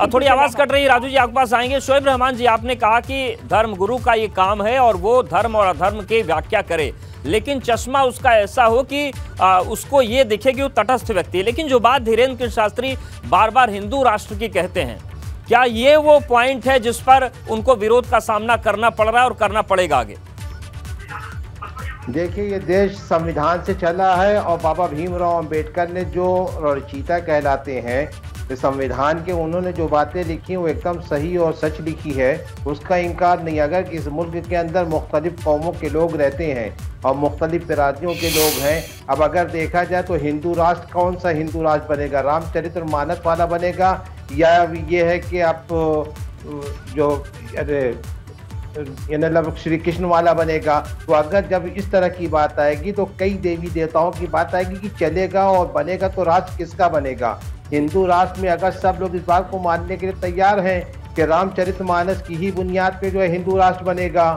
थोड़ी आवाज कट रही है, राजू जी आपके पास आएंगे। शोएब रहमान जी, आपने कहा कि धर्मगुरु का ये काम है और वो धर्म और अधर्म की व्याख्या करे, लेकिन चश्मा उसका ऐसा हो कि उसको ये दिखे कि वो तटस्थ व्यक्ति है। लेकिन जो बात धीरेन्द्र कृष्ण शास्त्री बार बार हिंदू राष्ट्र की कहते हैं, क्या ये वो पॉइंट है जिस पर उनको विरोध का सामना करना पड़ रहा है और करना पड़ेगा आगे? देखिए, ये देश संविधान से चला है और बाबा भीमराव अंबेडकर ने जो रचयिता कहलाते हैं इस संविधान के, उन्होंने जो बातें लिखी वो एकदम सही और सच लिखी है, उसका इनकार नहीं। अगर इस मुल्क के अंदर मुख्तलिफ कौमों के लोग रहते हैं और मुख्तलिफ बिरादरियों के लोग हैं, अब अगर देखा जाए तो हिंदू राष्ट्र कौन सा हिंदू राष्ट्र बनेगा? रामचरितमानस वाला बनेगा या ये है कि आप जो मतलब श्री कृष्ण वाला बनेगा? तो अगर जब इस तरह की बात आएगी तो कई देवी देवताओं की बात आएगी कि चलेगा और बनेगा तो राष्ट्र किसका बनेगा? हिंदू राष्ट्र में अगर सब लोग इस बात को मानने के लिए तैयार हैं कि रामचरितमानस की ही बुनियाद पे जो है हिंदू राष्ट्र बनेगा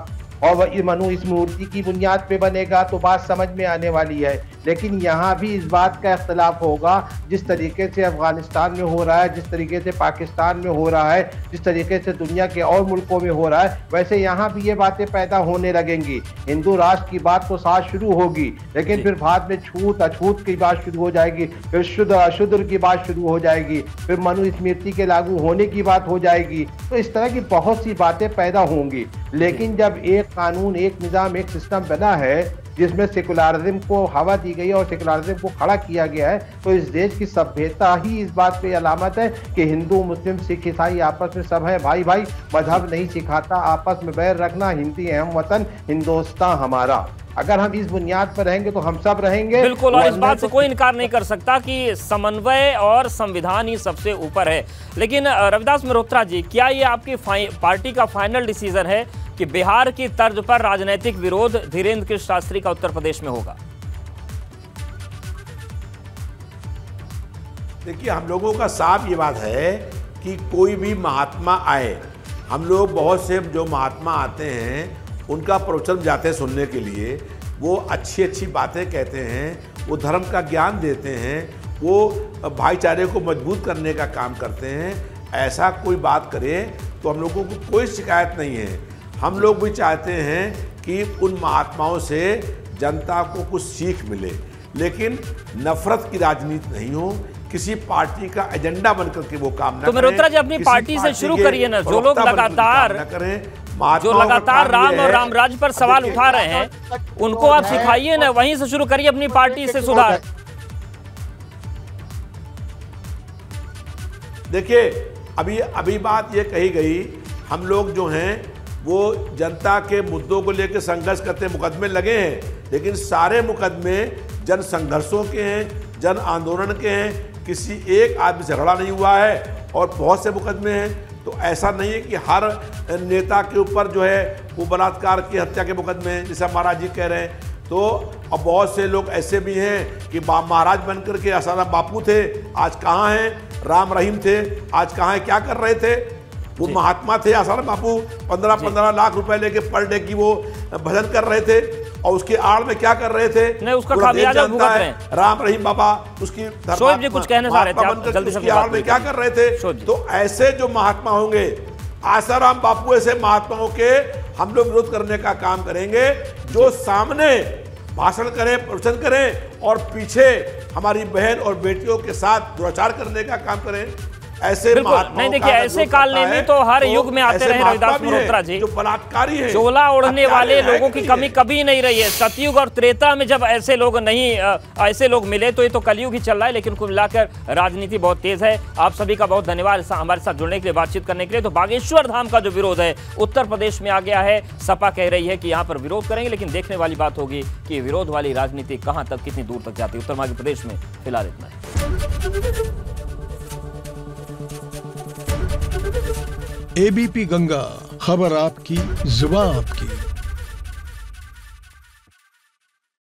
और वह मनु इस मूर्ति की बुनियाद पे बनेगा, तो बात समझ में आने वाली है। लेकिन यहाँ भी इस बात का इख्तलाफ होगा, जिस तरीके से अफगानिस्तान में हो रहा है, जिस तरीके से पाकिस्तान में हो रहा है, जिस तरीके से दुनिया के और मुल्कों में हो रहा है, वैसे यहाँ भी ये बातें पैदा होने लगेंगी। हिंदू राष्ट्र की बात तो साथ शुरू होगी, लेकिन फिर बाद में छूत अछूत की बात शुरू हो जाएगी, फिर शुद्ध अशुद्ध की बात शुरू हो जाएगी, फिर मनुस्मृति के लागू होने की बात हो जाएगी। तो इस तरह की बहुत सी बातें पैदा होंगी। लेकिन जब एक कानून, एक निज़ाम, एक सिस्टम बना है जिसमें सेकुलरिज्म को हवा दी गई है और सेकुलरिज्म को खड़ा किया गया है, तो इस देश की सभ्यता ही इस बात पे अलामत है कि हिंदू मुस्लिम सिख ईसाई आपस में सब है भाई भाई। मजहब नहीं सिखाता आपस में बैर रखना, हिंदी है हम वतन हिंदुस्तान हमारा। अगर हम इस बुनियाद पर रहेंगे तो हम सब रहेंगे। बिल्कुल, और इस बात से कोई इनकार नहीं कर सकता कि समन्वय और संविधान ही सबसे ऊपर है। लेकिन रविदास मल्होत्रा जी, क्या ये आपकी पार्टी का फाइनल डिसीजन है कि बिहार की तर्ज पर राजनीतिक विरोध धीरेन्द्र कृष्ण शास्त्री का उत्तर प्रदेश में होगा? देखिए, हम लोगों का साफ ये बात है कि कोई भी महात्मा आए, हम लोग बहुत से जो महात्मा आते हैं उनका प्रवचन जाते हैं सुनने के लिए, वो अच्छी अच्छी बातें कहते हैं, वो धर्म का ज्ञान देते हैं, वो भाईचारे को मजबूत करने का काम करते हैं। ऐसा कोई बात करे तो हम लोगों को कोई शिकायत नहीं है। हम लोग भी चाहते हैं कि उन महात्माओं से जनता को कुछ सीख मिले, लेकिन नफरत की राजनीति नहीं हो, किसी पार्टी का एजेंडा बनकर के वो काम न करें। तो मल्होत्रा जी, अपनी पार्टी से शुरू करिए ना। जो लोग लगातार राम और रामराज पर सवाल उठा रहे हैं, उनको आप सिखाइए ना, वहीं से शुरू करिए अपनी पार्टी से सुधार। देखिए, अभी बात ये कही गई, हम लोग जो हैं वो जनता के मुद्दों को लेकर संघर्ष करते मुकदमे लगे हैं, लेकिन सारे मुकदमे जन संघर्षों के हैं, जन आंदोलन के हैं, किसी एक आदमी से झगड़ा नहीं हुआ है और बहुत से मुकदमे हैं। तो ऐसा नहीं है कि हर नेता के ऊपर जो है वो बलात्कार की हत्या के मुकदमे हैं, जैसे महाराज जी कह रहे हैं। तो अब बहुत से लोग ऐसे भी हैं कि महाराज बनकर के आसाराम बापू थे, आज कहाँ हैं? राम रहीम थे, आज कहाँ हैं? क्या कर रहे थे? वो महात्मा थे आसाराम बापू, 15-15 लाख रुपए लेके पर डे की वो भजन कर रहे थे, और उसके आड़ में क्या कर रहे थे? नहीं, उसका खामियाजा भुगत रहे हैं। राम रहीम बाबा उसकी शोएब जी कुछ कहने जा रहे थे, आप जल्दी से आड़ में क्या कर रहे थे? तो ऐसे जो महात्मा होंगे, आसाराम बापू ऐसे महात्माओं के हम लोग विरोध करने का काम करेंगे, जो सामने भाषण करें, प्रवचन करें और पीछे हमारी बहन और बेटियों के साथ दुराचार करने का काम करें। ऐसे नहीं, देखिए, ऐसे कालनेमी तो हर युग में आते रहे रविदास मल्होत्रा जी। जो बलात्कारी है, चोला ओढ़ने वाले लोगों की कमी कभी नहीं रही है। सतयुग और त्रेता में जब ऐसे लोग मिले तो ये तो कलयुग ही चल रहा है। लेकिन कुल मिलाकर राजनीति बहुत तेज है। आप सभी का बहुत धन्यवाद हमारे साथ जुड़ने के लिए, बातचीत करने के लिए। तो बागेश्वर धाम का जो विरोध है उत्तर प्रदेश में आ गया है। सपा कह रही है कि यहाँ पर विरोध करेंगे, लेकिन देखने वाली बात होगी कि विरोध वाली राजनीति कहाँ तक, कितनी दूर तक जाती है। उत्तर मध्य प्रदेश में फिलहाल इतना है। एबीपी गंगा, खबर आपकी, जुबान आपकी।